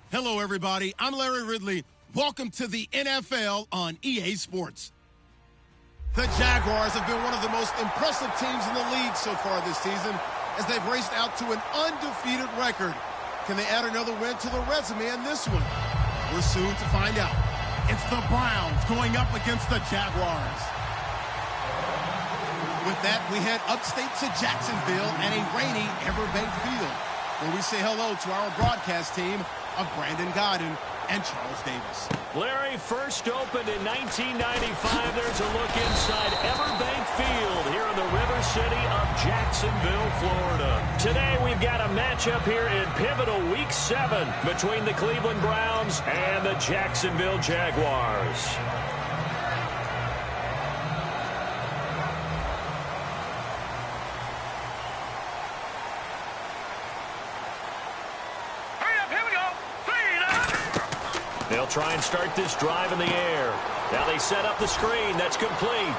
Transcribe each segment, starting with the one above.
Hello, everybody. I'm Larry Ridley. Welcome to the NFL on EA Sports. The Jaguars have been one of the most impressive teams in the league so far this season as they've raced out to an undefeated record. Can they add another win to the resume in this one? We're soon to find out. It's the Browns going up against the Jaguars. With that, we head upstate to Jacksonville and a rainy Everbank Field, where we say hello to our broadcast team of Brandon Godden and Charles Davis. Larry, first opened in 1995. There's a look inside Everbank Field here in the River City of Jacksonville, Florida. Today we've got a matchup here in pivotal Week 7 between the Cleveland Browns and the Jacksonville Jaguars. They'll try and start this drive in the air. Now they set up the screen. That's complete.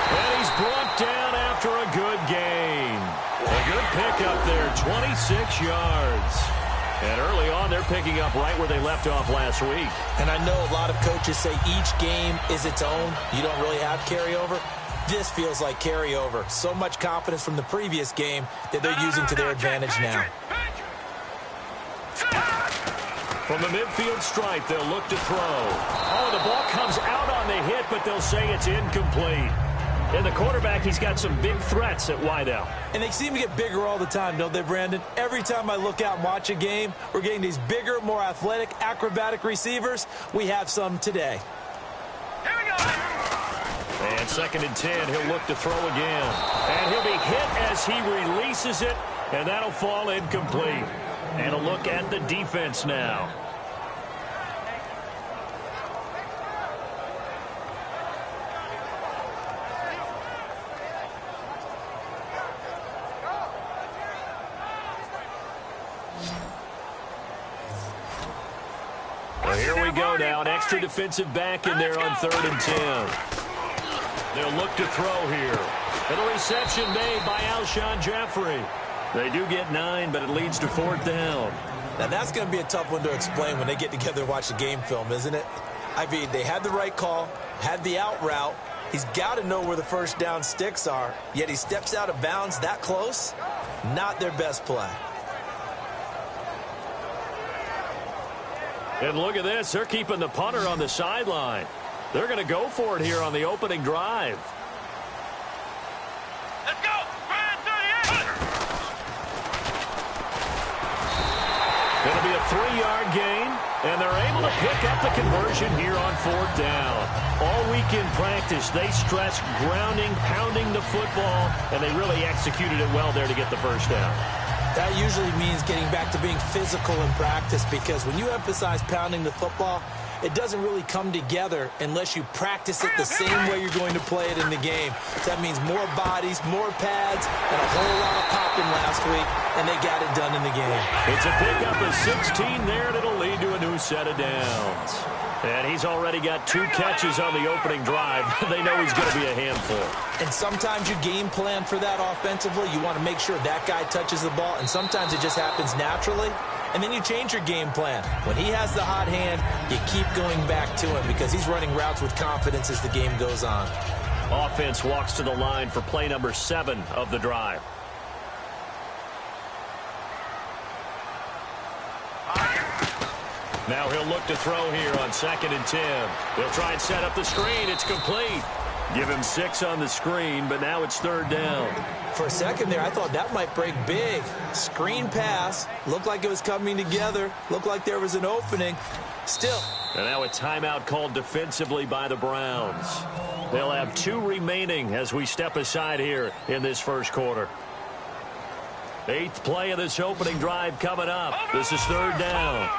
And he's brought down after a good gain. A good pickup there, 26 yards. And early on, they're picking up right where they left off last week. And I know a lot of coaches say each game is its own. You don't really have carryover. This feels like carryover. So much confidence from the previous game that they're using to their advantage now. From the midfield stripe, they'll look to throw. Oh, the ball comes out on the hit, but they'll say it's incomplete. And the quarterback, he's got some big threats at wideout. And they seem to get bigger all the time, don't they, Brandon? Every time I look out and watch a game, we're getting these bigger, more athletic, acrobatic receivers. We have some today. Here we go. And 2nd and 10, he'll look to throw again. And he'll be hit as he releases it, and that'll fall incomplete. And a look at the defense now. Well, here we go now. An extra defensive back in there on 3rd and 10. They'll look to throw here. And a reception made by Alshon Jeffrey. They do get 9, but it leads to 4th down. Now, that's going to be a tough one to explain when they get together and watch the game film, isn't it? I mean, they had the right call, had the out route. He's got to know where the first down sticks are, yet he steps out of bounds that close. Not their best play. And look at this. They're keeping the punter on the sideline. They're going to go for it here on the opening drive. Let's go! It'll be a 3-yard gain, and they're able to pick up the conversion here on 4th down. All week in practice, they stressed grounding, pounding the football, and they really executed it well there to get the first down. That usually means getting back to being physical in practice, because when you emphasize pounding the football, it doesn't really come together unless you practice it the same way you're going to play it in the game. So that means more bodies, more pads, and a whole lot of popping last week, and they got it done in the game. It's a pickup of 16 there, and it'll lead to a new set of downs. And he's already got 2 catches on the opening drive. They know he's going to be a handful. And sometimes you game plan for that offensively. You want to make sure that guy touches the ball, and sometimes it just happens naturally. And then you change your game plan. When he has the hot hand, you keep going back to him because he's running routes with confidence as the game goes on. Offense walks to the line for play number 7 of the drive. Now he'll look to throw here on 2nd and 10. They'll try and set up the screen. It's complete. Give him 6 on the screen, but now it's 3rd down. For a second there, I thought that might break big. Screen pass. Looked like it was coming together. Looked like there was an opening. Still. And now a timeout called defensively by the Browns. They'll have 2 remaining as we step aside here in this first quarter. 8th play of this opening drive coming up. This is 3rd down.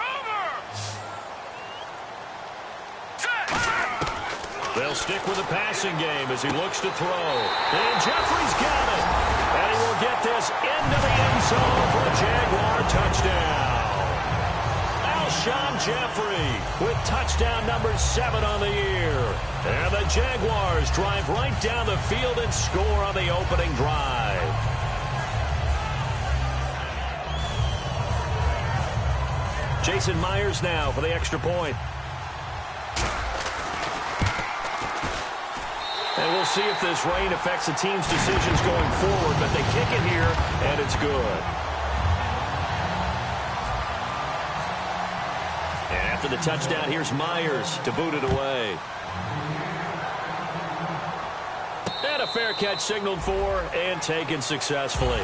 They'll stick with the passing game as he looks to throw. And Jeffrey's got it. And he will get this into the end zone for a Jaguar touchdown. Alshon Jeffrey with touchdown number 7 on the year. And the Jaguars drive right down the field and score on the opening drive. Jason Myers now for the extra point. And we'll see if this rain affects the team's decisions going forward, but they kick it here, and it's good. And after the touchdown, here's Myers to boot it away. And a fair catch signaled for and taken successfully.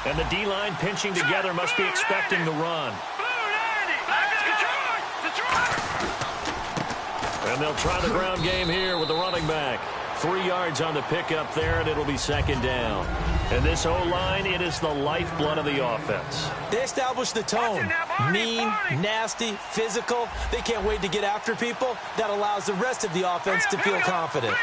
And the D-line pinching together must be expecting the run. And they'll try the ground game here with the running back. 3 yards on the pickup there, and it'll be second down. And this O-line, it is the lifeblood of the offense. They established the tone. Mean, nasty, physical. They can't wait to get after people. That allows the rest of the offense to feel confident.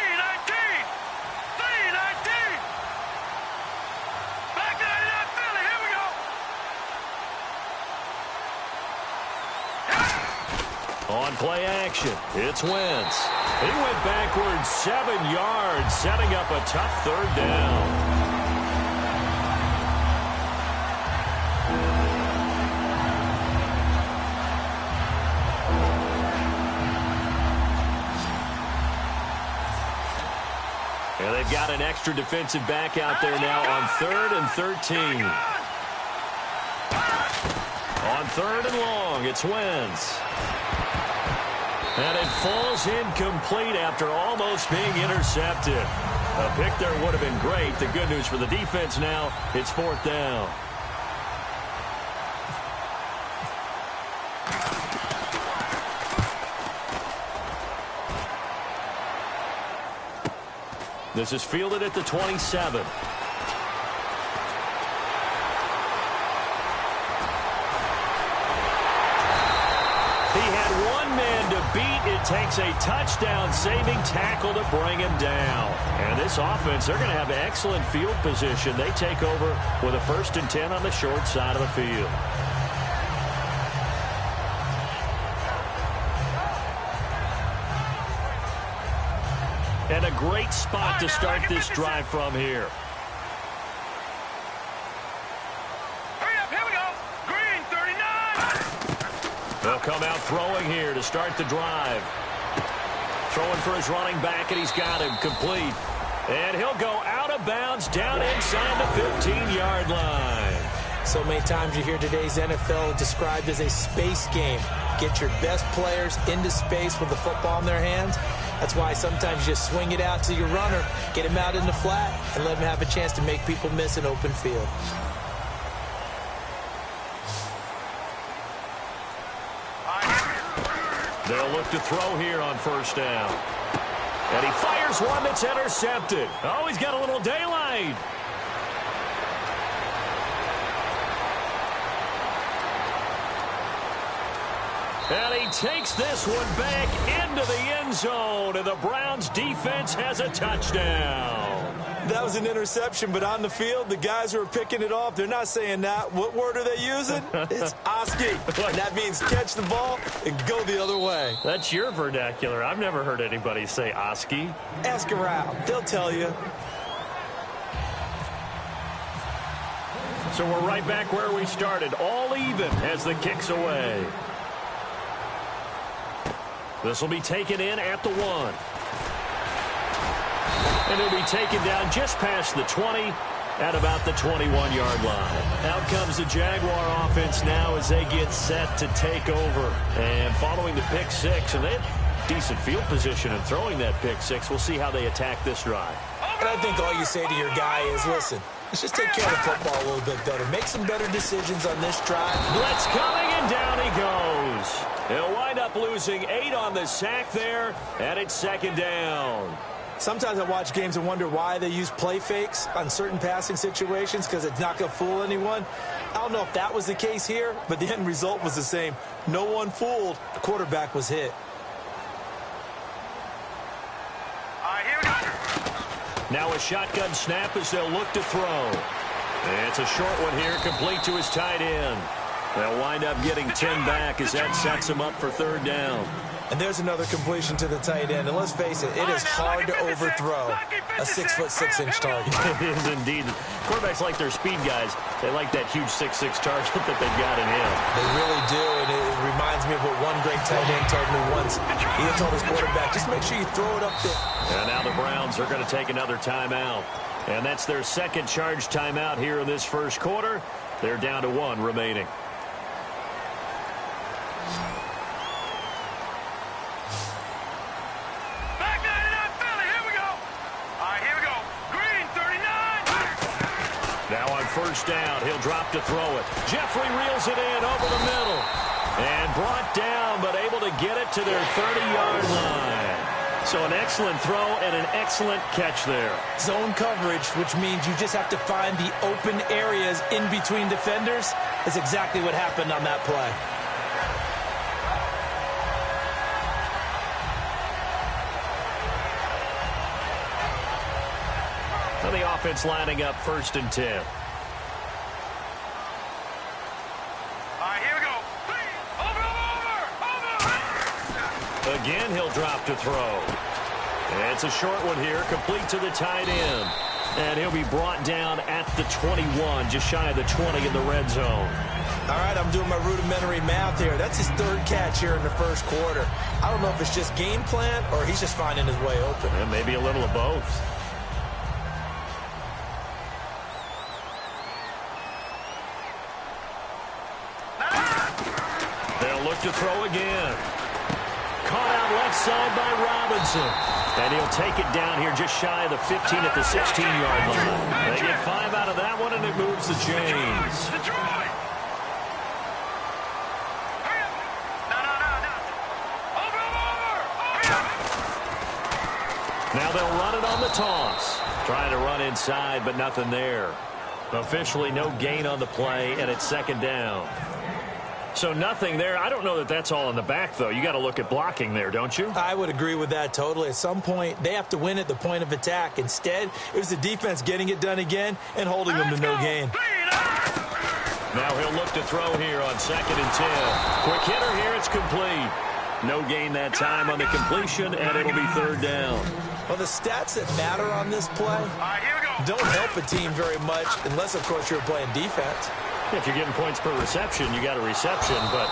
On play action, it's Wentz. He went backwards 7 yards, setting up a tough third down. And they've got an extra defensive back out there now on 3rd and 13. On 3rd and long, it's Wentz. And it falls incomplete after almost being intercepted. A pick there would have been great. The good news for the defense now, it's 4th down. This is fielded at the 27. He had one man to beat. It takes a touchdown-saving tackle to bring him down. And this offense, they're going to have excellent field position. They take over with a 1st and 10 on the short side of the field. And a great spot to start this drive from here. They'll come out throwing here to start the drive. Throwing for his running back, and he's got him complete. And he'll go out of bounds down inside the 15-yard line. So many times you hear today's NFL described as a space game. Get your best players into space with the football in their hands. That's why sometimes you just swing it out to your runner, get him out in the flat, and let him have a chance to make people miss an open field. They'll look to throw here on 1st down. And he fires one that's intercepted. Oh, he's got a little daylight. And he takes this one back into the end zone, and the Browns defense has a touchdown. That was an interception, but on the field, the guys who are picking it off, they're not saying that. What word are they using? It's Oski. And that means catch the ball and go the other way. That's your vernacular. I've never heard anybody say Oski. Ask around. They'll tell you. So we're right back where we started. All even as the kick's away. This will be taken in at the 1. And it'll be taken down just past the 20 at about the 21-yard line. Out comes the Jaguar offense now as they get set to take over. And following the pick 6, and they have decent field position in throwing that pick 6. We'll see how they attack this drive. And I think all you say to your guy is, listen, let's just take care of the football a little bit better. Make some better decisions on this drive. Blitz coming, and down he goes. He'll wind up losing 8 on the sack there, and it's 2nd down. Sometimes I watch games and wonder why they use play fakes on certain passing situations, because it's not going to fool anyone. I don't know if that was the case here, but the end result was the same. No one fooled. The quarterback was hit. Now a shotgun snap as they'll look to throw. And it's a short one here, complete to his tight end. They'll wind up getting 10 back as that sets them up for third down. And there's another completion to the tight end. And let's face it, it is hard to overthrow a 6'6" target. It is indeed. Quarterbacks like their speed guys. They like that huge 6'6" target that they've got in him. They really do, and it reminds me of what one great tight end told me once. He had told his quarterback, just make sure you throw it up there. And now the Browns are going to take another timeout. And that's their second charge timeout here in this first quarter. They're down to 1 remaining. Now on first down, he'll drop to throw it. Jeffrey reels it in over the middle. And brought down, but able to get it to their 30-yard line. So an excellent throw and an excellent catch there. Zone coverage, which means you just have to find the open areas in between defenders. That's exactly what happened on that play. The offense lining up 1st and 10. All right, here we go. Over. Again, he'll drop to throw. And it's a short one here, complete to the tight end. And he'll be brought down at the 21, just shy of the 20 in the red zone. All right, I'm doing my rudimentary math here. That's his 3rd catch here in the first quarter. I don't know if it's just game plan or he's just finding his way open. And maybe a little of both. To throw again. Caught out left side by Robinson. And he'll take it down here just shy of the 15 at the 16-yard line. They get 5 out of that one, and it moves the chains. Now they'll run it on the toss. Trying to run inside, but nothing there. Officially no gain on the play, and it's 2nd down. So nothing there. I don't know that that's all in the back, though. You got to look at blocking there, don't you? I would agree with that totally. At some point, they have to win at the point of attack. Instead, it was the defense getting it done again and holding them to no gain. Now he'll look to throw here on 2nd and 10. Quick hitter here. It's complete. No gain that time on the completion, and it'll be 3rd down. Well, the stats that matter on this play don't help a team very much unless, of course, you're playing defense. If you're getting points per reception, you got a reception, but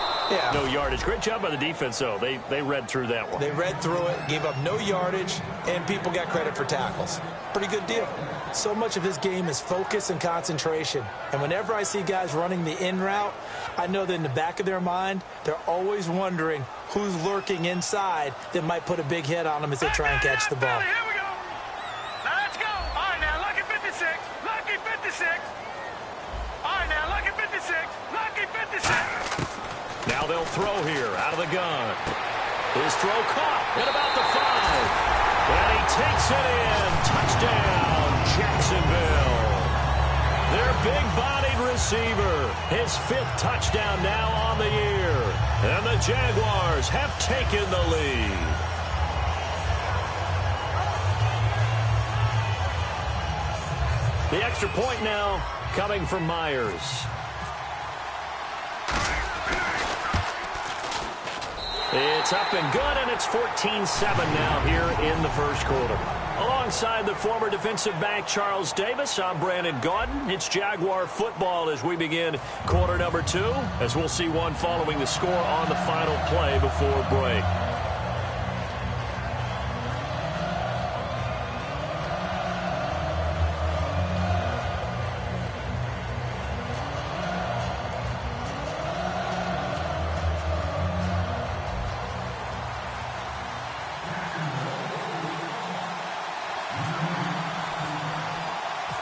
no yardage. Great job by the defense, though. They read through that one. They read through it, gave up no yardage, and people got credit for tackles. Pretty good deal. So much of this game is focus and concentration. And whenever I see guys running the in route, I know that in the back of their mind, they're always wondering who's lurking inside that might put a big hit on them as they try and catch the ball. Here we go. Now let's go. All right, now lucky 56. Lucky 56. All right, now lucky 56. Lucky 56. Now they'll throw here out of the gun. His throw caught at about the 5. And he takes it in. Touchdown, Jacksonville. Their big-bodied receiver. His 5th touchdown now on the year. And the Jaguars have taken the lead. The extra point now coming from Myers. It's up and good, and it's 14-7 now here in the first quarter. Alongside the former defensive back Charles Davis, I'm Brandon Gaudin. It's Jaguar football as we begin quarter number 2, as we'll see one following the score on the final play before break.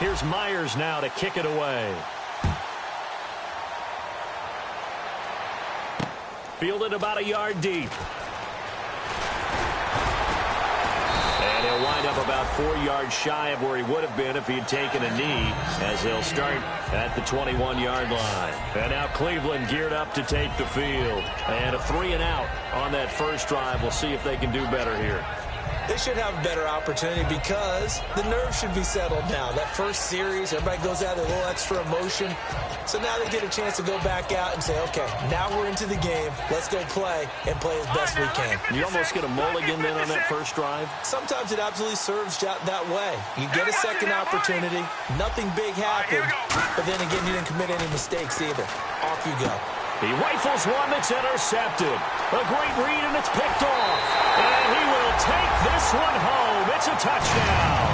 Here's Myers now to kick it away. Fielded about a yard deep. And he'll wind up about 4 yards shy of where he would have been if he had taken a knee, as he'll start at the 21-yard line. And now Cleveland geared up to take the field. And a 3-and-out on that first drive. We'll see if they can do better here. They should have a better opportunity because the nerves should be settled now. That first series, everybody goes out with a little extra emotion. So now they get a chance to go back out and say, okay, now we're into the game. Let's go play and play as best we can. You almost get a mulligan then on that first drive? Sometimes it absolutely serves that way. You get a second opportunity. Nothing big happened. But then again, you didn't commit any mistakes either. Off you go. He rifles one that's intercepted. A great read, and it's picked off. And he will take this one home. It's a touchdown.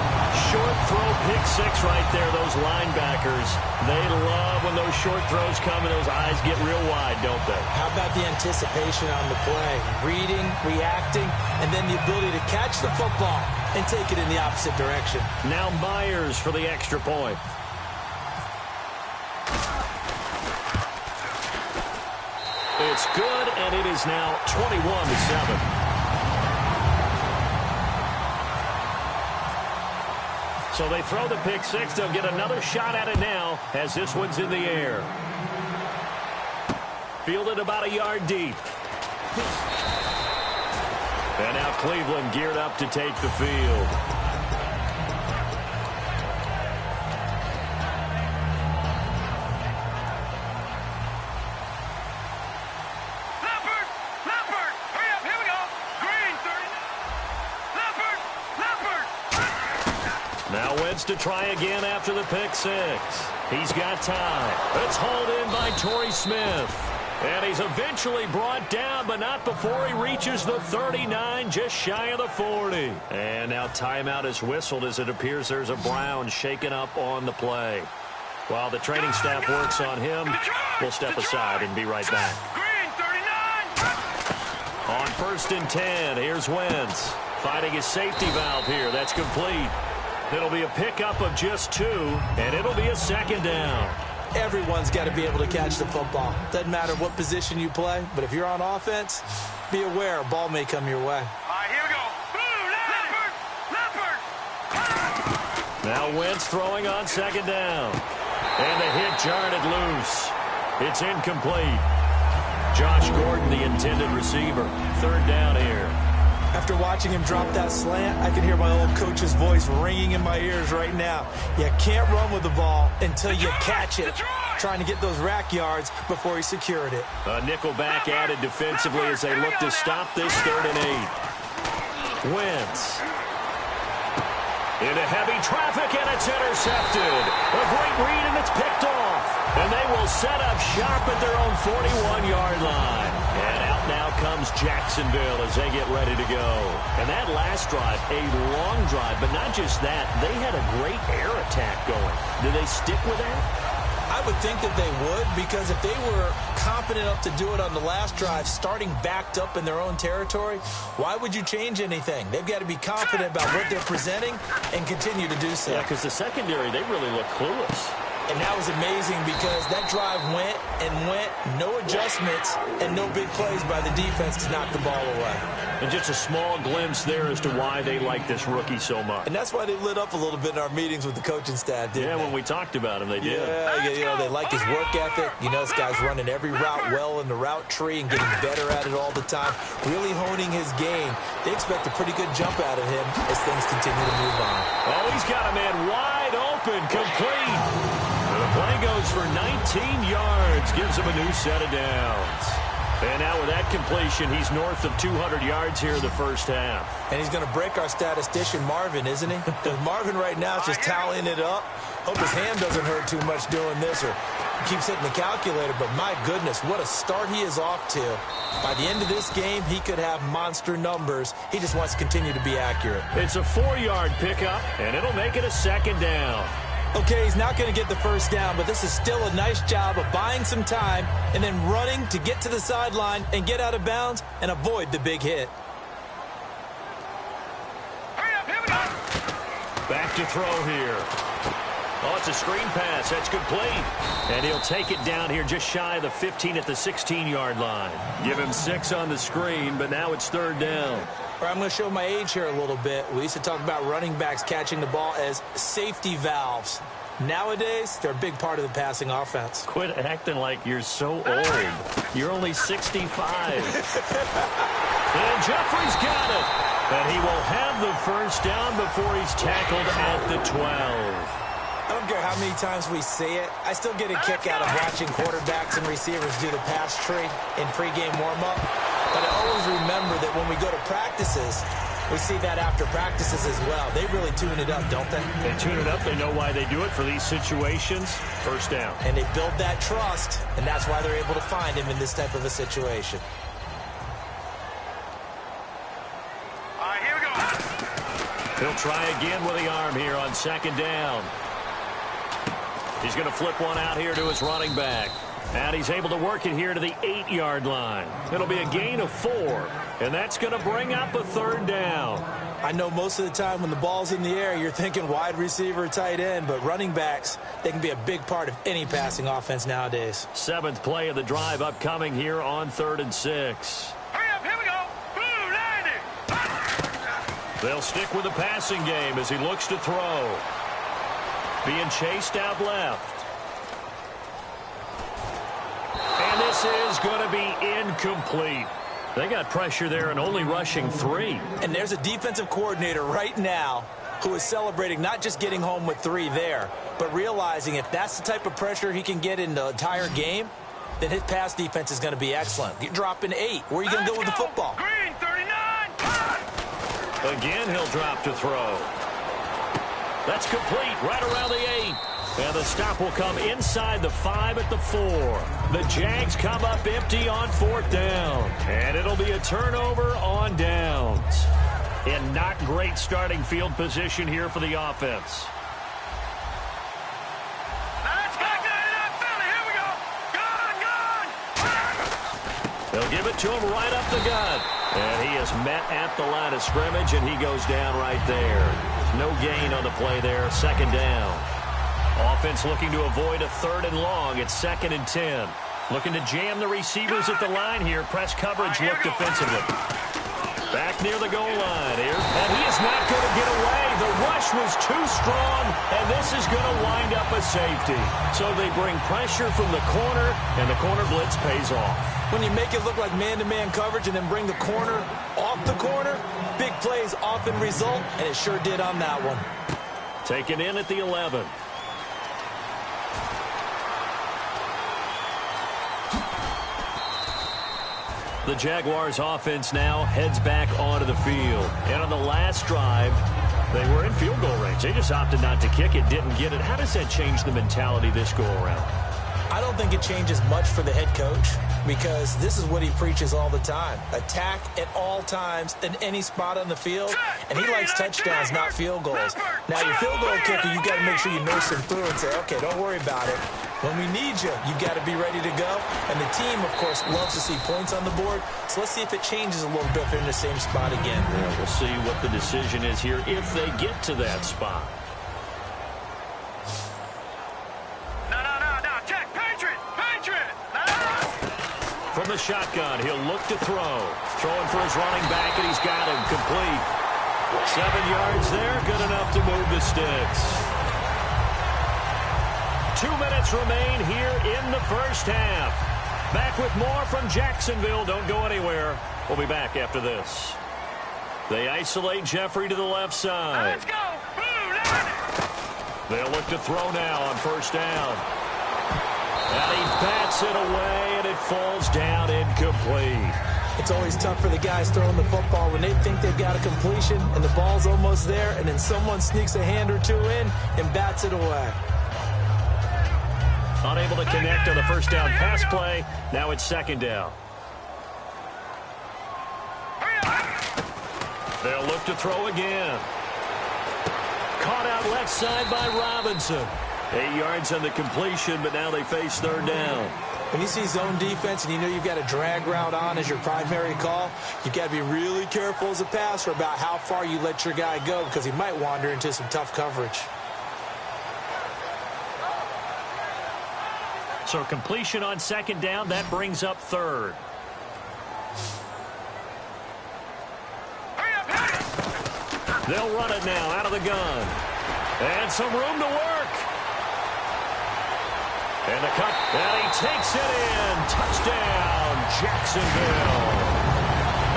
Short throw, pick six right there. Those linebackers, they love when those short throws come and those eyes get real wide, don't they? How about the anticipation on the play? Reading, reacting, and then the ability to catch the football and take it in the opposite direction. Now Myers for the extra point. It's good, and it is now 21-7. So they throw the pick six. They'll get another shot at it now as this one's in the air. Fielded about a yard deep. And now Cleveland geared up to take the field. Now Wentz to try again after the pick six. He's got time. It's hauled in by Torrey Smith. And he's eventually brought down, but not before he reaches the 39, just shy of the 40. And now timeout is whistled as it appears there's a Brown shaken up on the play. While the training staff works on him, we'll step aside and be right back. On 1st and 10, here's Wentz. Finding his safety valve here. That's complete. It'll be a pickup of just 2, and it'll be a second down. Everyone's got to be able to catch the football. Doesn't matter what position you play, but if you're on offense, be aware a ball may come your way. All right, here we go. Leopard! Now Wentz throwing on second down. And the hit jarred it loose. It's incomplete. Josh Gordon, the intended receiver. 3rd down here. After watching him drop that slant, I can hear my old coach's voice ringing in my ears right now. You can't run with the ball until you catch it. Trying to get those rack yards before he secured it. A nickel back added defensively as they look to stop this 3rd and 8. Wentz. Into heavy traffic, and it's intercepted. A great read, and it's picked off. And they will set up shop at their own 41-yard line. And out now comes Jacksonville as they get ready to go. And that last drive, a long drive, but not just that. They had a great air attack going. Do they stick with that? I would think that they would, because if they were competent enough to do it on the last drive, starting backed up in their own territory, why would you change anything? They've got to be confident about what they're presenting and continue to do so. Yeah, because the secondary, they really look clueless. And that was amazing because that drive went and went, no adjustments, and no big plays by the defense to knock the ball away. And just a small glimpse there as to why they like this rookie so much. And that's why they lit up a little bit in our meetings with the coaching staff, didn't they? Yeah, when we talked about him, they did. Yeah, you know, they like his work ethic. You know, this guy's running every route well in the route tree and getting better at it all the time, really honing his game. They expect a pretty good jump out of him as things continue to move on. Oh, he's got a man wide open, complete. The play goes for 19 yards, gives him a new set of downs. And now with that completion, he's north of 200 yards here in the first half. And he's going to break our statistician, Marvin, isn't he? Because Marvin right now is just tallying it up. Hope his hand doesn't hurt too much doing this or keeps hitting the calculator. But my goodness, what a start he is off to. By the end of this game, he could have monster numbers. He just wants to continue to be accurate. It's a 4-yard pickup, and it'll make it a second down. Okay, he's not going to get the first down, but this is still a nice job of buying some time and then running to get to the sideline and get out of bounds and avoid the big hit. Hurry up, here we go. Back to throw here. Oh, it's a screen pass. That's complete. And he'll take it down here just shy of the 15 at the 16-yard line. Give him 6 on the screen, but now it's 3rd down. I'm going to show my age here a little bit. We used to talk about running backs catching the ball as safety valves. Nowadays, they're a big part of the passing offense. Quit acting like you're so old. You're only 65. And Jeffrey's got it. And he will have the first down before he's tackled at the 12. I don't care how many times we see it. I still get a kick out of watching quarterbacks and receivers do the pass tree in pregame warm-up. But I always remember that when we go to practices, we see that after practices as well. They really tune it up, don't they? They tune it up. They know why they do it for these situations. First down. And they build that trust, and that's why they're able to find him in this type of a situation. All right, here we go. He'll try again with the arm here on second down. He's going to flip one out here to his running back. And he's able to work it here to the 8-yard line. It'll be a gain of 4. And that's going to bring up a third down. I know most of the time when the ball's in the air, you're thinking wide receiver, tight end. But running backs, they can be a big part of any passing offense nowadays. 7th play of the drive upcoming here on 3rd and 6. Hurry up, here we go. Blue, 90. They'll stick with the passing game as he looks to throw. Being chased out left. And this is going to be incomplete. They got pressure there and only rushing 3. And there's a defensive coordinator right now who is celebrating not just getting home with 3 there, but realizing if that's the type of pressure he can get in the entire game, then his pass defense is going to be excellent. You're dropping 8. Where are you going to go with the football? Green, 39. Again, he'll drop to throw. That's complete right around the 8. And the stop will come inside the 5 at the 4. The Jags come up empty on 4th down. And it'll be a turnover on downs. In not great starting field position here for the offense. Let's go. Here we go. Gun. They'll give it to him right up the gut. And he is met at the line of scrimmage, and he goes down right there. No gain on the play there. 2nd down. Offense looking to avoid a 3rd and long. It's 2nd and 10. Looking to jam the receivers at the line here. Press coverage look defensively. Back near the goal line here. And he is not going to get away. The rush was too strong, and this is going to wind up a safety. So they bring pressure from the corner, and the corner blitz pays off. When you make it look like man-to-man coverage and then bring the corner off the corner, big plays often result, and it sure did on that one. Taken in at the 11. The Jaguars offense now heads back onto the field. And on the last drive, they were in field goal range. They just opted not to kick it, didn't get it. How does that change the mentality this go around? I don't think it changes much for the head coach because this is what he preaches all the time. Attack at all times in any spot on the field, and he likes touchdowns, not field goals. Now, your field goal kicker, you got to make sure you nurse him through and say, okay, don't worry about it. When we need you, you got to be ready to go. And the team, of course, loves to see points on the board. So let's see if it changes a little bit if they're in the same spot again. Yeah, we'll see what the decision is here if they get to that spot. No. Check. Patriot. From the shotgun, he'll look to throw. Throwing for his running back, and he's got him complete. 7 yards there, good enough to move the sticks. 2 minutes remain here in the first half. Back with more from Jacksonville. Don't go anywhere. We'll be back after this. They isolate Jeffrey to the left side. Let's go. Blue, They'll look to throw now on 1st down. And he bats it away, and it falls down incomplete. It's always tough for the guys throwing the football when they think they've got a completion and the ball's almost there, and then someone sneaks a hand or two in and bats it away. Unable to connect on the 1st down pass play. Now it's 2nd down. They'll look to throw again. Caught out left side by Robinson. 8 yards on the completion, but now they face 3rd down. When you see zone defense and you know you've got a drag route on as your primary call, you've got to be really careful as a passer about how far you let your guy go because he might wander into some tough coverage. So completion on 2nd down, that brings up 3rd. They'll run it now out of the gun. And some room to work. And the cut, and he takes it in. Touchdown, Jacksonville.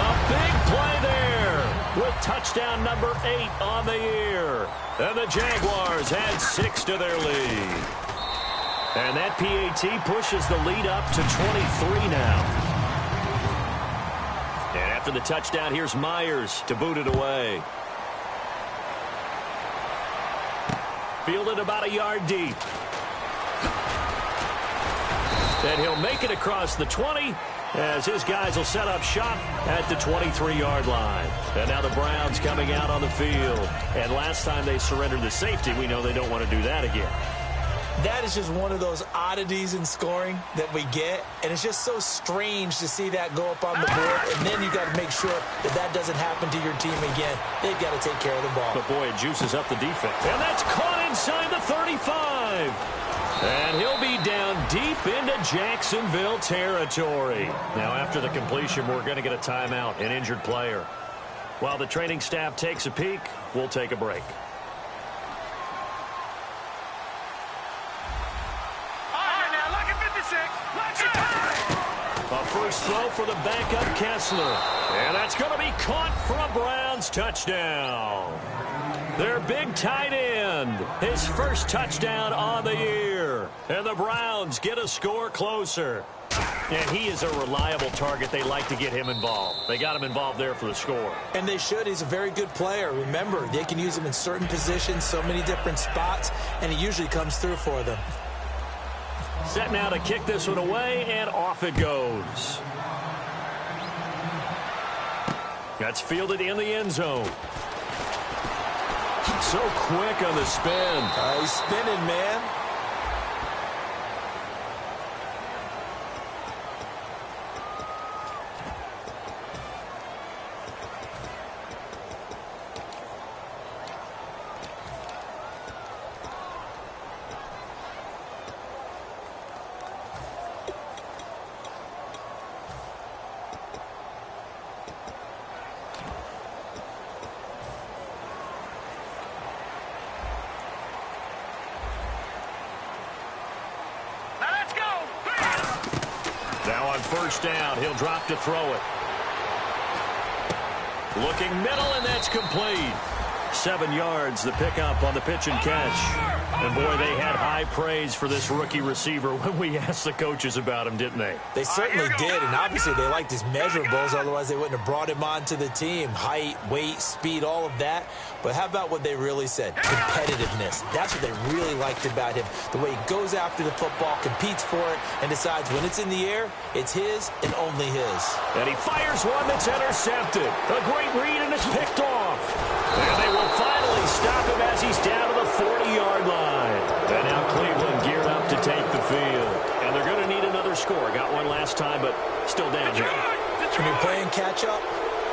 A big play there. with touchdown number 8 on the year. And the Jaguars add 6 to their lead. And that PAT pushes the lead up to 23 now. And after the touchdown, here's Myers to boot it away. Fielded about a yard deep. And he'll make it across the 20 as his guys will set up shop at the 23-yard line. And now the Browns coming out on the field. And last time they surrendered the safety, we know they don't want to do that again. That is just one of those oddities in scoring that we get. And it's just so strange to see that go up on the board. And then you got to make sure that that doesn't happen to your team again. They've got to take care of the ball. But, boy, it juices up the defense. And that's caught inside the 35. And he'll be down deep into Jacksonville territory. Now, after the completion, we're going to get a timeout, an injured player. While the training staff takes a peek, we'll take a break. A first throw for the backup Kessler. And that's going to be caught for a Browns touchdown. Their big tight end, his first touchdown on the year. And the Browns get a score closer. And he is a reliable target. They like to get him involved. They got him involved there for the score. And they should. He's a very good player. Remember, they can use him in certain positions, so many different spots, and he usually comes through for them. Set now to kick this one away, and off it goes. That's fielded in the end zone. So quick on the spin. He's spinning, man. First down, he'll drop to throw it. Looking middle, and that's complete. 7 yards, the pickup on the pitch and catch. And, boy, they had high praise for this rookie receiver when we asked the coaches about him, didn't they? They certainly did, and obviously they liked his measurables. Otherwise, they wouldn't have brought him onto the team. Height, weight, speed, all of that. But how about what they really said? Competitiveness. That's what they really liked about him. The way he goes after the football, competes for it, and decides when it's in the air, it's his and only his. And he fires one that's intercepted. A great read, and it's picked off. And they will finally stop him as he's down to the 40-yard line. And now Cleveland geared up to take the field. And they're going to need another score. Got one last time, but still down here. When you're playing catch-up,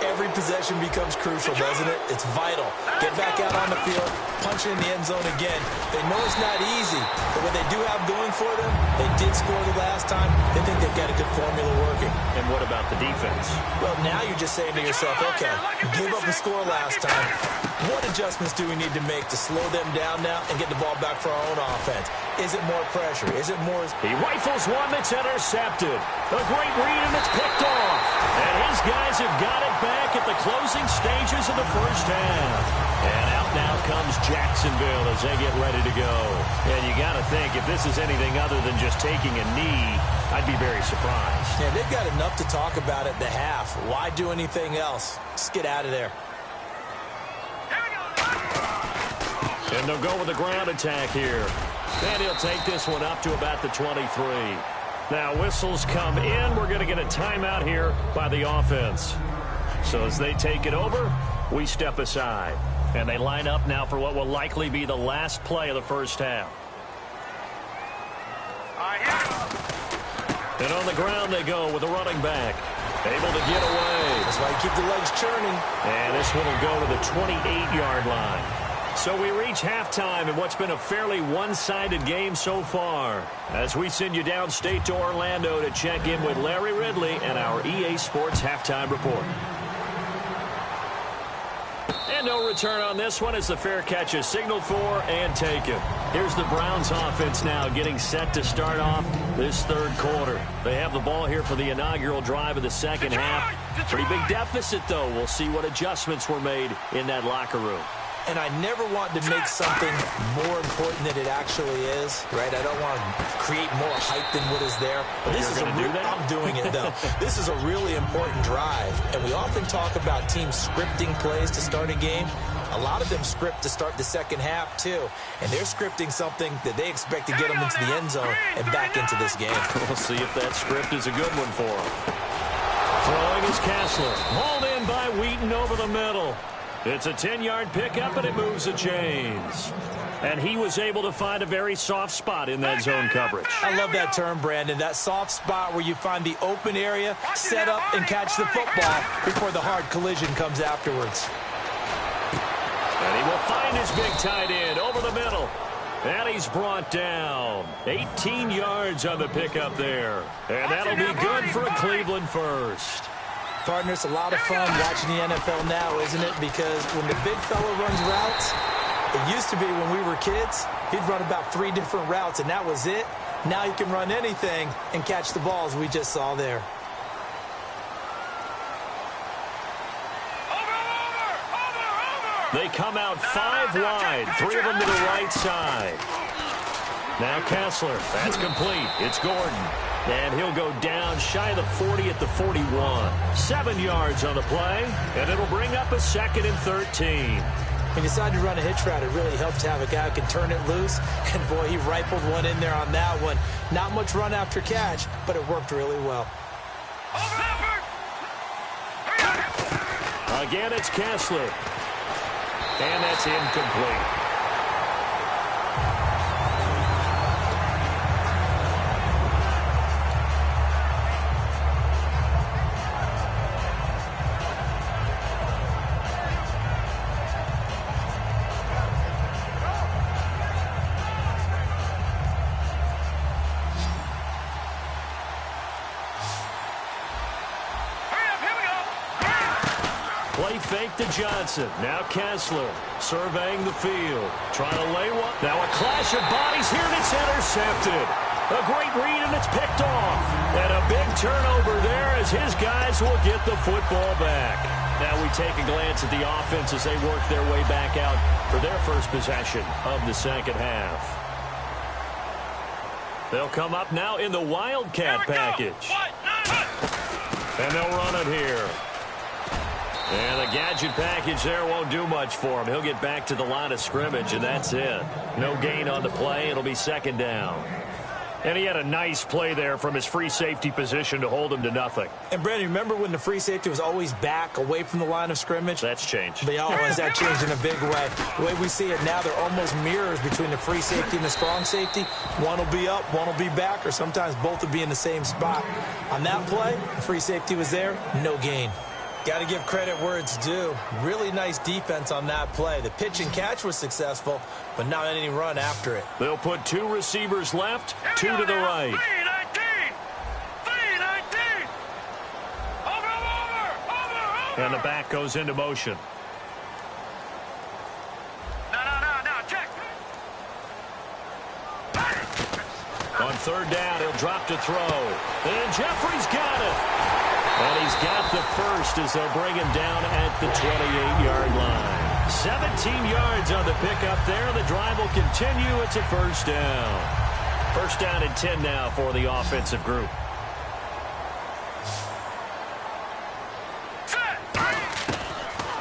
every possession becomes crucial, doesn't it? It's vital. Get back out on the field, punch it in the end zone again. They know it's not easy, but what they do have going for them, they did score the last time. They think they've got a good formula working. And what about the defense? Well, now you're just saying to yourself, okay, you gave up a score last time. What adjustments do we need to make to slow them down now and get the ball back for our own offense? Is it more pressure? Is it more... He rifles one that's intercepted. A great read, and it's picked off. And his guys have got it back at the closing stages of the first half. And out now comes Jacksonville as they get ready to go. And you got to think, if this is anything other than just taking a knee, I'd be very surprised. Yeah, they've got enough to talk about at the half. Why do anything else? Just get out of there. And they'll go with the ground attack here. And he'll take this one up to about the 23. Now, whistles come in. We're going to get a timeout here by the offense. So as they take it over, we step aside. And they line up now for what will likely be the last play of the first half. And on the ground they go with a running back. Able to get away. That's why you keep the legs churning. And this one will go to the 28-yard line. So we reach halftime in what's been a fairly one-sided game so far. As we send you downstate to Orlando to check in with Larry Ridley and our EA Sports Halftime Report. And no return on this one as the fair catch is signaled for and taken. Here's the Browns offense now getting set to start off this third quarter. They have the ball here for the inaugural drive of the second half. Pretty big deficit, though. We'll see what adjustments were made in that locker room. And I never want to make something more important than it actually is, right? I don't want to create more hype than what is there. But this is I'm doing it, though. This is a really important drive. And we often talk about teams scripting plays to start a game. A lot of them script to start the second half, too. And they're scripting something that they expect to get them into the end zone and back into this game. We'll see if that script is a good one for them. Throwing is Kessler. Hauled in by Wheaton over the middle. It's a 10-yard pickup, and it moves the chains. And he was able to find a very soft spot in that zone coverage. I love that term, Brandon. That soft spot where you find the open area, set up, and catch the football before the hard collision comes afterwards. And he will find his big tight end over the middle. And he's brought down. 18 yards on the pickup there. And that'll be good for a Cleveland first. Partner, it's a lot of fun watching the NFL now, isn't it? Because when the big fella runs routes, it used to be when we were kids, he'd run about 3 different routes, and that was it. Now he can run anything and catch the balls we just saw there. They come out 5 wide, 3 of them to the right side. Now Kessler, that's complete. It's Gordon. And he'll go down shy of the 40 at the 41. 7 yards on the play, and it'll bring up a 2nd and 13. When you decide to run a hitch route, it really helps to have a guy who can turn it loose. And, boy, he rifled one in there on that one. Not much run after catch, but it worked really well. Again, it's Kessler. And that's incomplete. Play fake to Johnson. Now Kessler surveying the field. Trying to lay one. Now a clash of bodies here, and it's intercepted. A great read, and it's picked off. And a big turnover there as his guys will get the football back. Now we take a glance at the offense as they work their way back out for their first possession of the second half. They'll come up now in the Wildcat package. And they'll run it here. And the gadget package there won't do much for him. He'll get back to the line of scrimmage, and that's it. No gain on the play. It'll be 2nd down. And he had a nice play there from his free safety position to hold him to nothing. And, Brandon, remember when the free safety was always back away from the line of scrimmage? That's changed. But has that changed in a big way? The way we see it now, they're almost mirrors between the free safety and the strong safety. One will be up, one will be back, or sometimes both will be in the same spot. On that play, the free safety was there, no gain. Got to give credit where it's due. Really nice defense on that play. The pitch and catch was successful, but not any run after it. They'll put 2 receivers left, 2 to the right. 3-19. Over. And the back goes into motion. No, check. On 3rd down, he'll drop to throw. And Jeffrey's got it. And he's got the first as they'll bring him down at the 28-yard line. 17 yards on the pickup there. The drive will continue. It's a 1st down. 1st down and 10 now for the offensive group.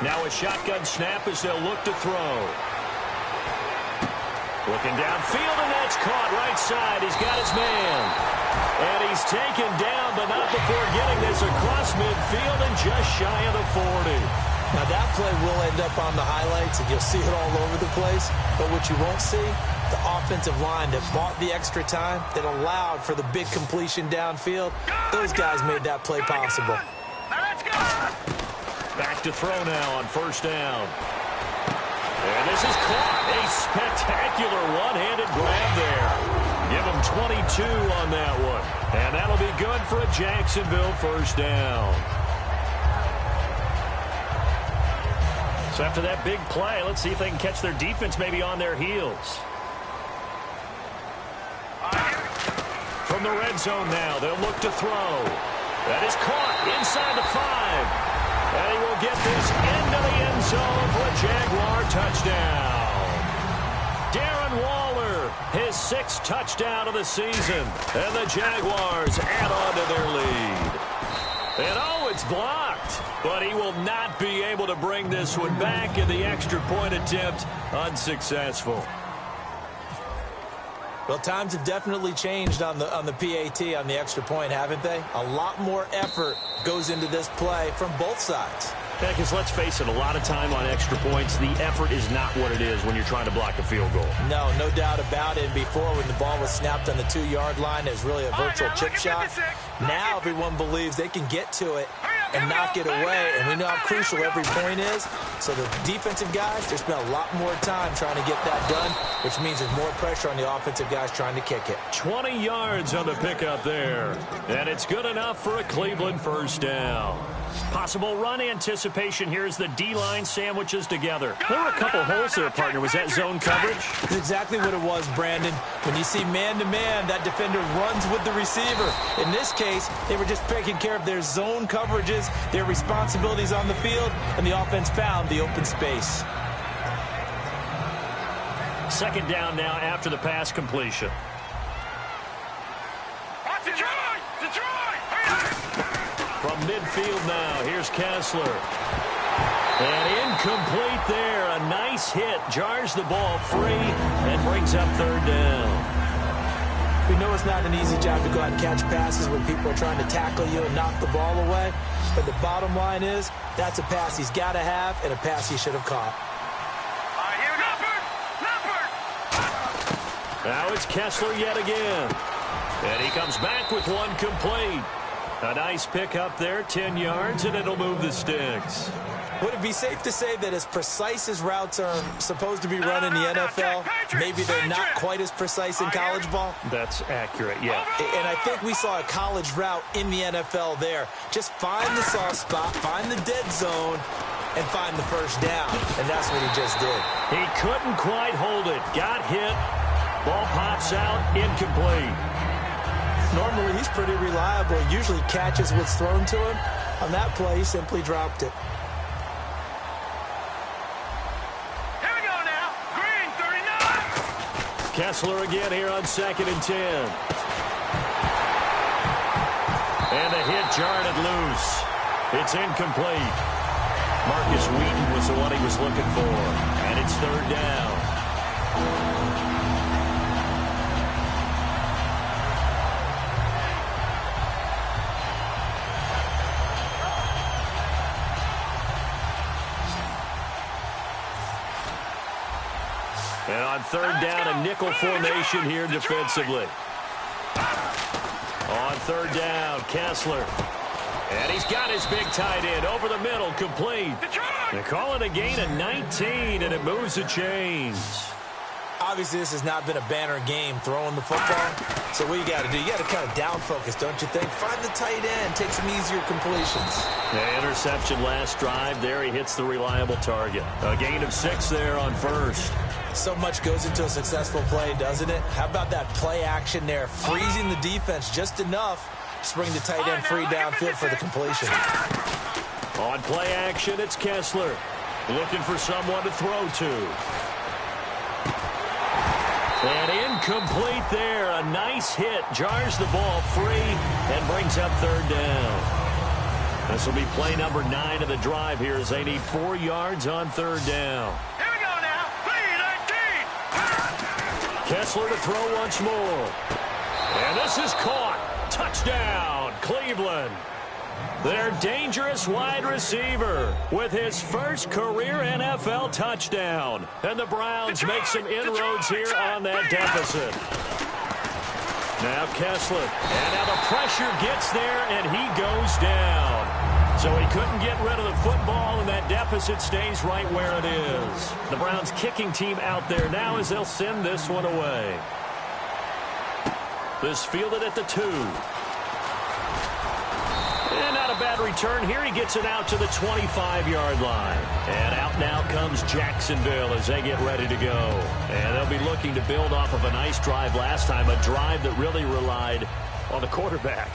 Now a shotgun snap as they'll look to throw. Looking downfield, and that's caught right side. He's got his man. And he's taken down, but not before getting this across midfield and just shy of the 40. Now that play will end up on the highlights, and you'll see it all over the place. But what you won't see, the offensive line that bought the extra time, that allowed for the big completion downfield, those guys made that play possible. Now let's go. Back to throw now on 1st down. And this is caught. A spectacular one-handed grab there. Give him 22 on that one. And that'll be good for a Jacksonville 1st down. So after that big play, let's see if they can catch their defense maybe on their heels. From the red zone now, they'll look to throw. That is caught inside the 5. And he will get this into the end zone for a Jaguar touchdown. Darren Waller, his 6th touchdown of the season. And the Jaguars add on to their lead. And oh, it's blocked. But he will not be able to bring this one back, in the extra point attempt unsuccessful. Well, times have definitely changed on the PAT, on the extra point, haven't they? A lot more effort goes into this play from both sides. Yeah, because let's face it, a lot of time on extra points, the effort is not what it is when you're trying to block a field goal. No doubt about it. Before, when the ball was snapped on the 2-yard line, it was really a virtual chip shot. Now everyone believes they can get to it and knock it away, and we know how crucial every point is. So the defensive guys, they spend a lot more time trying to get that done, which means there's more pressure on the offensive guys trying to kick it. 20 yards on the pickup there, and it's good enough for a Cleveland first down. Possible run anticipation here as the D-line sandwiches together. There were a couple holes there, partner. Was that zone coverage? That's exactly what it was, Brandon. When you see man-to-man, that defender runs with the receiver. In this case, they were just taking care of their zone coverages, their responsibilities on the field, and the offense found the open space. Second down now after the pass completion. From midfield now, here's Kessler. And incomplete there. A nice hit. Jars the ball free and brings up third down. We know it's not an easy job to go out and catch passes when people are trying to tackle you and knock the ball away. But the bottom line is, that's a pass he's got to have and a pass he should have caught. Now it's Kessler yet again. And he comes back with one complete. A nice pickup there, 10 yards, and it'll move the sticks. Would it be safe to say that as precise as routes are supposed to be run in the NFL, maybe they're not quite as precise in college ball? That's accurate, yeah. And I think we saw a college route in the NFL there. Just find the soft spot, find the dead zone, and find the first down. And that's what he just did. He couldn't quite hold it. Got hit. Ball pops out, incomplete. Normally, he's pretty reliable. Usually catches what's thrown to him. On that play, he simply dropped it. Here we go now. Green, 39. Kessler again here on 2nd and 10. And the hit jarred it loose. It's incomplete. Marcus Wheaton was the one he was looking for. And it's third down. And on third down, a nickel formation here defensively. On third down, Kessler. And he's got his big tight end over the middle, complete. They call it a gain of 19, and it moves the chains. Obviously, this has not been a banner game throwing the football. So what you got to do, you got to kind of down focus, don't you think? Find the tight end, take some easier completions. The interception last drive there. He hits the reliable target. A gain of 6 there on first. So much goes into a successful play, doesn't it? How about that play action there? Freezing the defense just enough to bring the tight end free downfield for the completion. On play action, it's Kessler. Looking for someone to throw to. And incomplete there. A nice hit. Jars the ball free and brings up third down. This will be play number 9 of the drive here as they need 4 yards on third down. Kessler to throw once more. And this is caught. Touchdown, Cleveland. Their dangerous wide receiver with his first career NFL touchdown. And the Browns make some inroads here on that deficit. Now Kessler. And now the pressure gets there, and he goes down. So he couldn't get rid of the football, and that deficit stays right where it is. The Browns kicking team out there now as they'll send this one away. This fielded at the 2. And not a bad return here. He gets it out to the 25-yard line. And out now comes Jacksonville as they get ready to go. And they'll be looking to build off of a nice drive last time, a drive that really relied on the quarterback.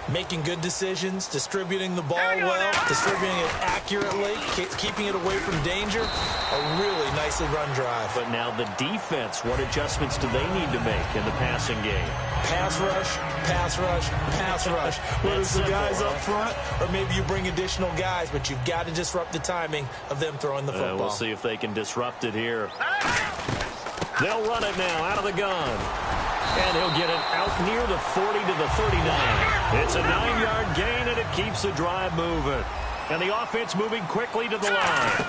Making good decisions, distributing the ball well, distributing it accurately, keeping it away from danger. A really nicely run drive. But now the defense, what adjustments do they need to make in the passing game? Pass rush, pass rush, pass rush. Whether it's the guys up front or maybe you bring additional guys, but you've got to disrupt the timing of them throwing the football. We'll see if they can disrupt it here. They'll run it now out of the gun. And he'll get it out near the 40 to the 39. It's a 9-yard gain, and it keeps the drive moving. And the offense moving quickly to the line.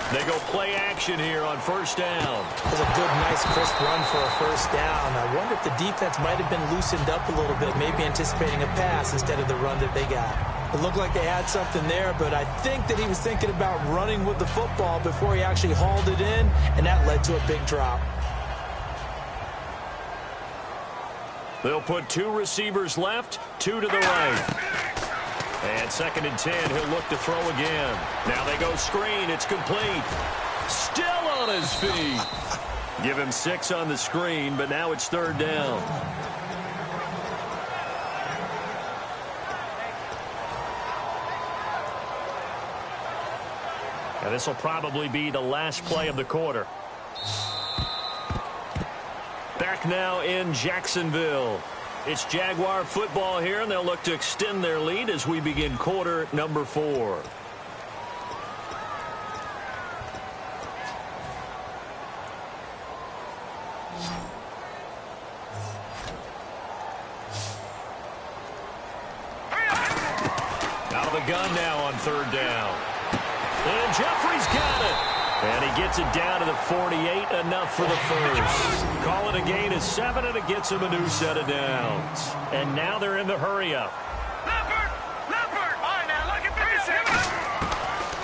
They go play action here on first down. It's a good, nice, crisp run for a first down. I wonder if the defense might have been loosened up a little bit, maybe anticipating a pass instead of the run that they got. It looked like they had something there, but I think that he was thinking about running with the football before he actually hauled it in, and that led to a big drop. They'll put 2 receivers left, 2 to the right. And 2nd and 10, he'll look to throw again. Now they go screen, it's complete. Still on his feet. Give him 6 on the screen, but now it's 3rd down. And this will probably be the last play of the quarter. Back now in Jacksonville. It's Jaguar football here, and they'll look to extend their lead as we begin quarter number 4. Out of the gun now on 3rd down. And Jeffrey's got it. And he gets it down to the 48, enough for the first. Call it a gain of 7, and it gets him a new set of downs. And now they're in the hurry-up. Leopard! All right, now, look at 56.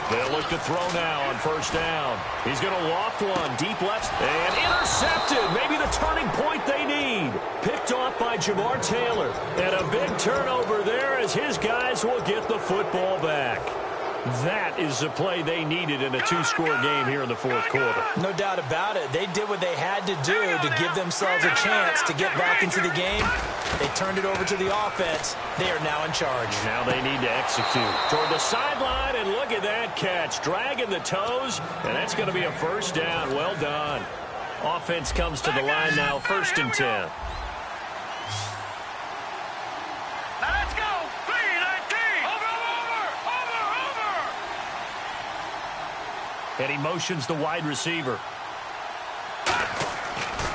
They'll look to throw now on first down. He's going to loft one, deep left, and intercepted. Maybe the turning point they need. Picked off by Jamar Taylor. And a big turnover there as his guys will get the football back. That is the play they needed in a 2-score game here in the 4th quarter. No doubt about it. They did what they had to do to give themselves a chance to get back into the game. They turned it over to the offense. They are now in charge. Now they need to execute. Toward the sideline, and look at that catch. Dragging the toes, and that's going to be a first down. Well done. Offense comes to the line now, 1st and 10. And he motions the wide receiver.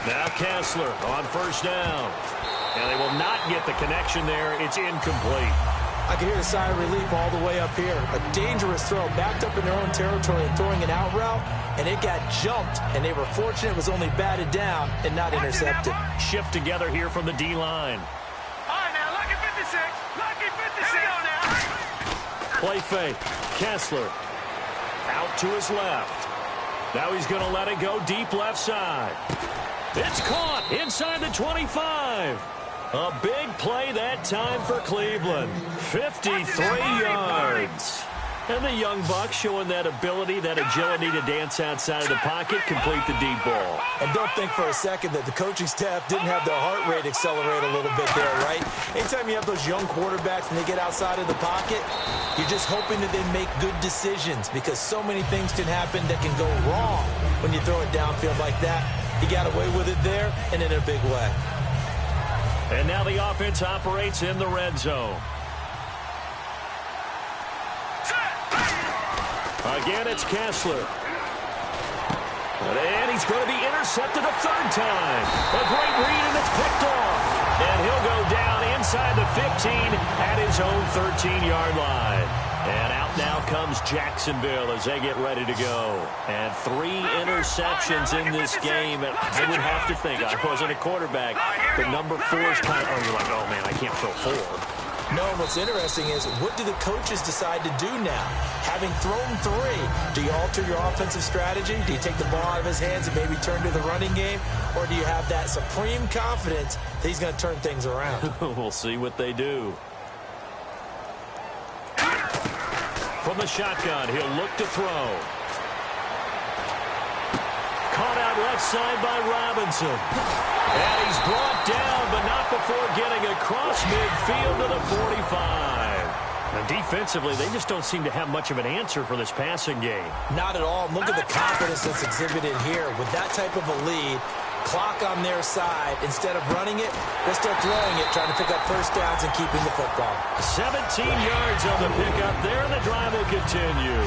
Now Kessler on first down. And they will not get the connection there. It's incomplete. I can hear a sigh of relief all the way up here. A dangerous throw, backed up in their own territory and throwing an out route, and it got jumped, and they were fortunate it was only batted down and not intercepted. Shift together here from the D-line. All right, now, lucky 56. Lucky 56. Here we go now. Play fake. Kessler. Out to his left. Now he's going to let it go deep left side. It's caught inside the 25. A big play that time for Cleveland. 53 yards. And the young buck showing that ability, that agility to dance outside of the pocket, complete the deep ball. And don't think for a second that the coaching staff didn't have their heart rate accelerate a little bit there, right? Anytime you have those young quarterbacks and they get outside of the pocket, you're just hoping that they make good decisions because so many things can happen that can go wrong when you throw it downfield like that. He got away with it there and in a big way. And now the offense operates in the red zone. Again, it's Kessler. And he's going to be intercepted a 3rd time. A great read, and it's picked off. And he'll go down inside the 15 at his own 13-yard line. And out now comes Jacksonville as they get ready to go. And 3 interceptions in this game. And I would have to think, I wasn't a quarterback, but number 4 is kind of, oh, you're like, oh, man, I can't throw 4. No, what's interesting is, what do the coaches decide to do now? Having thrown 3, do you alter your offensive strategy? Do you take the ball out of his hands and maybe turn to the running game? Or do you have that supreme confidence that he's going to turn things around? We'll see what they do. From the shotgun, he'll look to throw. Caught out left side by Robinson. And he's brought down, but not before getting across midfield to the 45. Now, defensively, they just don't seem to have much of an answer for this passing game. Not at all. Look at the confidence that's exhibited here. With that type of a lead, clock on their side, instead of running it, they're still throwing it, trying to pick up first downs and keeping the football. 17 yards on the pickup there, and the drive will continue.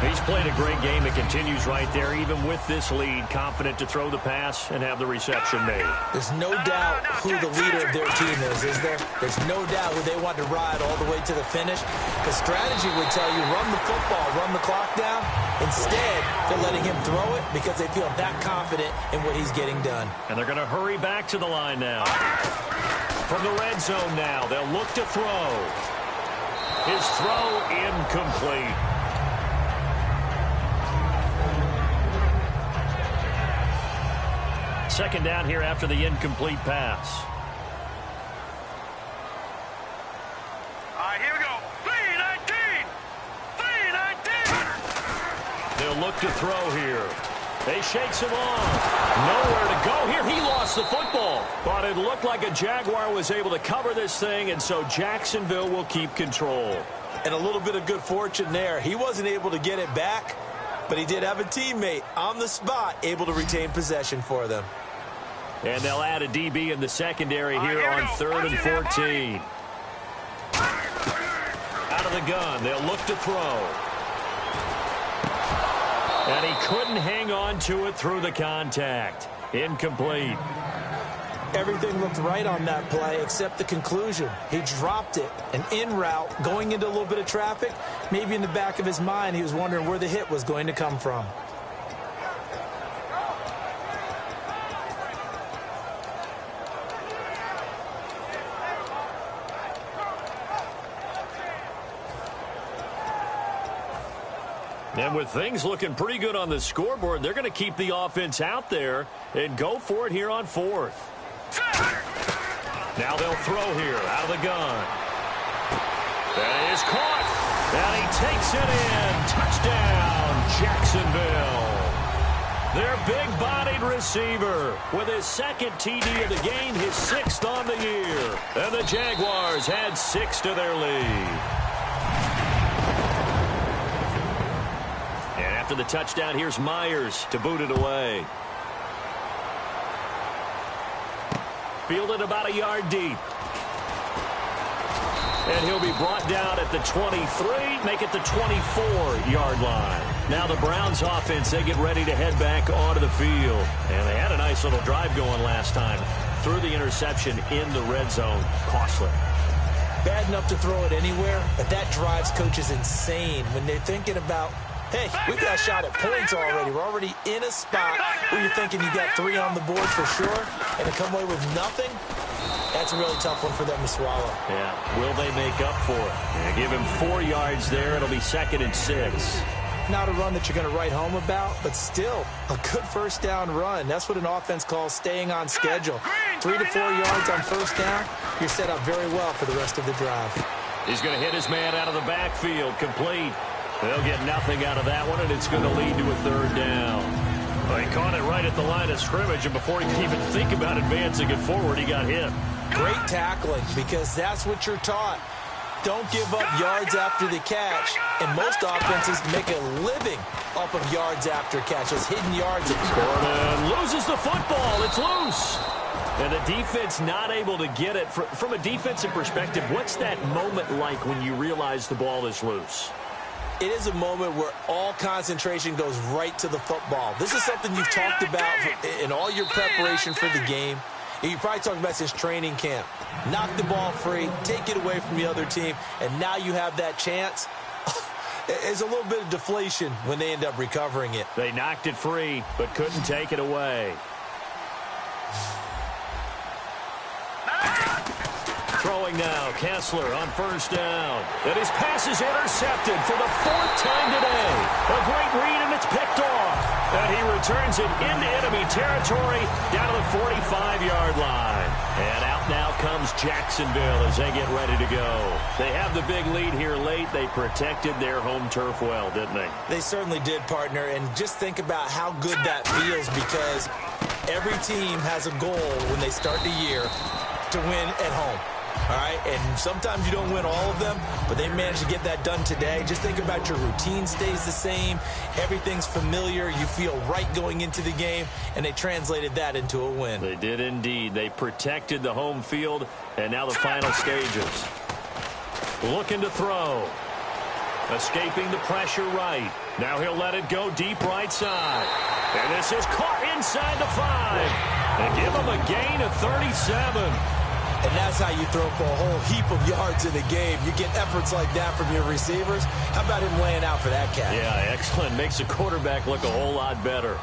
He's played a great game. It continues right there, even with this lead, confident to throw the pass and have the reception made. There's no doubt who the leader of their team is there? There's no doubt who they want to ride all the way to the finish. The strategy would tell you, run the football, run the clock down. Instead, they're letting him throw it because they feel that confident in what he's getting done. And they're going to hurry back to the line now. From the red zone now, they'll look to throw. His throw incomplete. Second down here after the incomplete pass. All right, here we go. 3-19. 3-19. They'll look to throw here. They shakes him off. Nowhere to go here. He lost the football. But it looked like a Jaguar was able to cover this thing, and so Jacksonville will keep control. And a little bit of good fortune there. He wasn't able to get it back, but he did have a teammate on the spot able to retain possession for them. And they'll add a DB in the secondary here on 3rd and 14. Out of the gun, they'll look to throw. And he couldn't hang on to it through the contact. Incomplete. Everything looked right on that play except the conclusion. He dropped it, an in route, going into a little bit of traffic. Maybe in the back of his mind, he was wondering where the hit was going to come from. And with things looking pretty good on the scoreboard, they're going to keep the offense out there and go for it here on 4th. Now they'll throw here out of the gun. That is caught. And he takes it in. Touchdown, Jacksonville. Their big-bodied receiver with his second TD of the game, his 6th on the year. And the Jaguars had 6 to their lead. After the touchdown, here's Myers to boot it away. Fielded about a yard deep. And he'll be brought down at the 23, make it the 24-yard line. Now the Browns offense, they get ready to head back onto the field. And they had a nice little drive going last time. Threw the interception in the red zone. Costly. Bad enough to throw it anywhere, but that drives coaches insane when they're thinking about, hey, we've got a shot at points already. We're already in a spot where you're thinking you got 3 on the board for sure, and to come away with nothing, that's a really tough one for them to swallow. Yeah, will they make up for it? Yeah, give him 4 yards there. It'll be 2nd and 6. Not a run that you're going to write home about, but still a good first down run. That's what an offense calls staying on schedule. 3 to 4 yards on first down, you're set up very well for the rest of the drive. He's going to hit his man out of the backfield, complete. They'll get nothing out of that one, and it's going to lead to a 3rd down. Well, he caught it right at the line of scrimmage, and before he could even think about advancing it forward, he got hit. Great tackling, because that's what you're taught. Don't give up yards after the catch, and most offenses make a living off of yards after catches, hidden yards. Gordon loses the football. It's loose. And the defense not able to get it. From a defensive perspective, what's that moment like when you realize the ball is loose? It is a moment where all concentration goes right to the football. This is something you've talked about in all your preparation for the game. You probably talked about since training camp. Knock the ball free, take it away from the other team, and now you have that chance. There's a little bit of deflation when they end up recovering it. They knocked it free, but couldn't take it away. Throwing now, Kessler on first down. And his pass is intercepted for the 4th time today. A great read, and it's picked off. And he returns it into enemy territory down to the 45-yard line. And out now comes Jacksonville as they get ready to go. They have the big lead here late. They protected their home turf well, didn't they? They certainly did, partner. And just think about how good that feels, because every team has a goal when they start the year to win at home. All right, and sometimes you don't win all of them, but they managed to get that done today. Just think about your routine stays the same. Everything's familiar. You feel right going into the game, and they translated that into a win. They did indeed. They protected the home field, and now the final stages. Looking to throw. Escaping the pressure right. Now he'll let it go deep right side. And this is caught inside the 5. And give him a gain of 37. And that's how you throw for a whole heap of yards in a game. You get efforts like that from your receivers. How about him laying out for that catch? Yeah, excellent. Makes the quarterback look a whole lot better.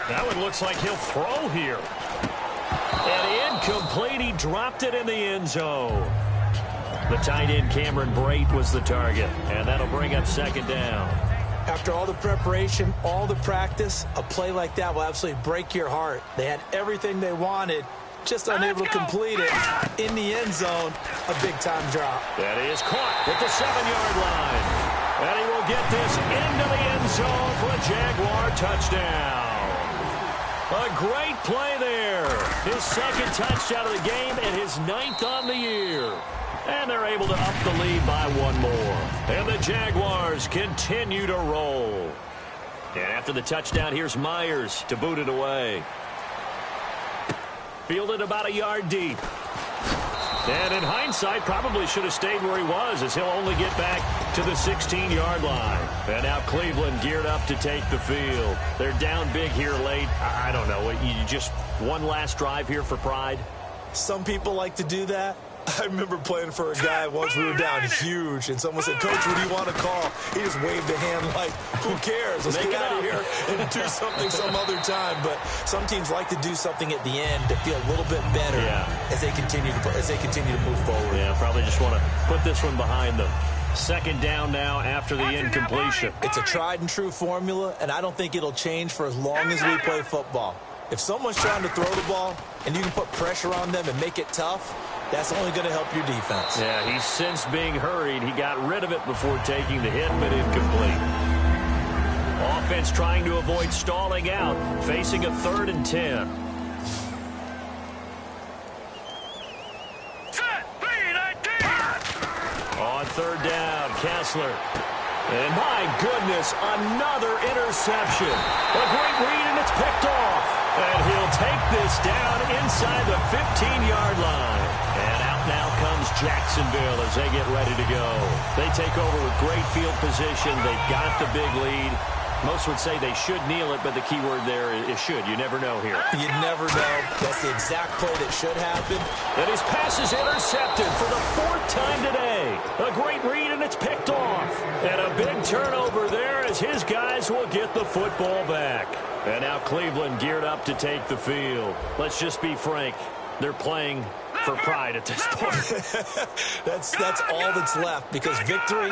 That one looks like he'll throw here. And incomplete. He dropped it in the end zone. The tight end Cameron Brate was the target. And that'll bring up second down. After all the preparation, all the practice, a play like that will absolutely break your heart. They had everything they wanted, just unable to complete it. In the end zone, a big-time drop. That is caught at the 7-yard line. And he will get this into the end zone for a Jaguar touchdown. A great play there. His second touchdown of the game and his 9th on the year. And they're able to up the lead by one more. And the Jaguars continue to roll. And after the touchdown, here's Myers to boot it away. Fielded about a yard deep. And in hindsight, probably should have stayed where he was, as he'll only get back to the 16-yard line. And now Cleveland geared up to take the field. They're down big here late. I don't know. You just one last drive here for pride? Some people like to do that. I remember playing for a guy once. We were down huge, and someone said, "Coach, what do you want to call?" He just waved a hand like, "Who cares? Let's get out of here and do something some other time." But some teams like to do something at the end to feel a little bit better as they continue to move forward. Yeah, probably just want to put this one behind them. Second down now after the incompletion. It's a tried and true formula, and I don't think it'll change for as long as we play football. If someone's trying to throw the ball and you can put pressure on them and make it tough, that's only going to help your defense. Yeah, he's since being hurried. He got rid of it before taking the hit, but incomplete. Offense trying to avoid stalling out, facing a 3rd and 10. On 3rd down, Kessler. And my goodness, another interception. A great read, and it's picked off. And he'll take this down inside the 15-yard line. And out now comes Jacksonville as they get ready to go. They take over with great field position. They've got the big lead. Most would say they should kneel it, but the key word there is should. You never know here. You never know. That's the exact play that should happen. And his pass is intercepted for the 4th time today. A great read, and it's picked off. And a big turnover there as his guys will get the football back. And now Cleveland geared up to take the field. Let's just be frank. They're playing for pride at this point. That's all that's left, because victory,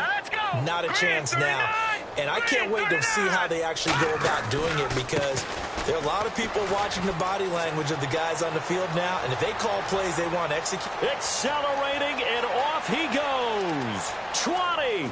not a chance now. And I can't wait to see how they actually go about doing it, because there are a lot of people watching the body language of the guys on the field now, and if they call plays they want to execute. Accelerating, and off he goes. 20.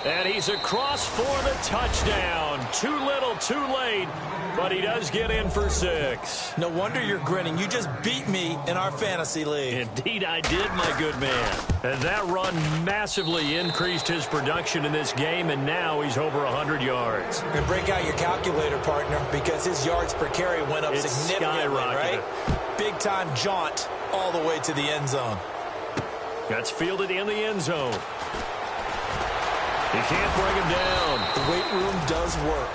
And he's across for the touchdown. Too little, too late. But he does get in for 6. No wonder you're grinning. You just beat me in our fantasy league. Indeed I did, my good man. And that run massively increased his production in this game, and now he's over 100 yards. And break out your calculator, partner, because his yards per carry went up significantly, right? Big-time jaunt all the way to the end zone. That's fielded in the end zone. He can't bring him down. The weight room does work.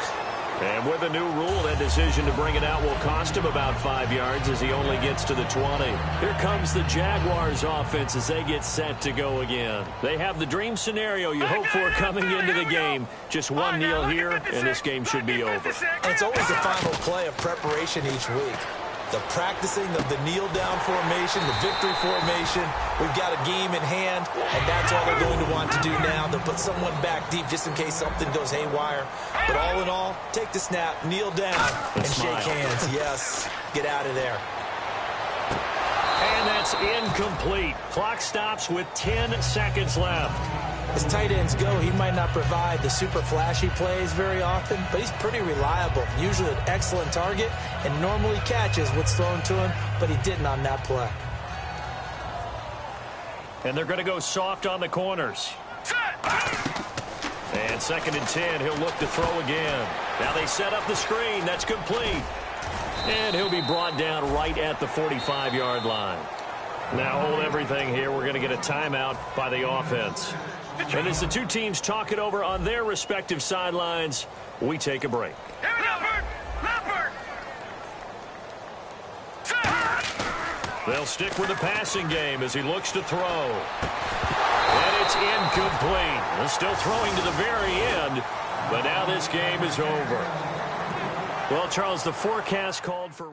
And with a new rule, that decision to bring it out will cost him about 5 yards as he only gets to the 20. Here comes the Jaguars offense as they get set to go again. They have the dream scenario you hope for coming into the game. Just one kneel here, and this game should be over. And it's always the final play of preparation each week. the practicing of the kneel-down formation, the victory formation. We've got a game in hand, and that's all they're going to want to do now. They'll put someone back deep just in case something goes haywire. But all in all, take the snap, kneel down, and shake hands. Yes, get out of there. And that's incomplete. Clock stops with 10 seconds left. As tight ends go, he might not provide the super flashy plays very often, but he's pretty reliable. Usually an excellent target and normally catches what's thrown to him, but he didn't on that play. And they're going to go soft on the corners. And 2nd and 10, he'll look to throw again. Now they set up the screen. That's complete. And he'll be brought down right at the 45-yard line. Now hold everything here. We're going to get a timeout by the offense. And as the two teams talk it over on their respective sidelines, we take a break. Here we go, Leopard! They'll stick with the passing game as he looks to throw. And it's incomplete. They're still throwing to the very end, but now this game is over. Well, Charles, the forecast called for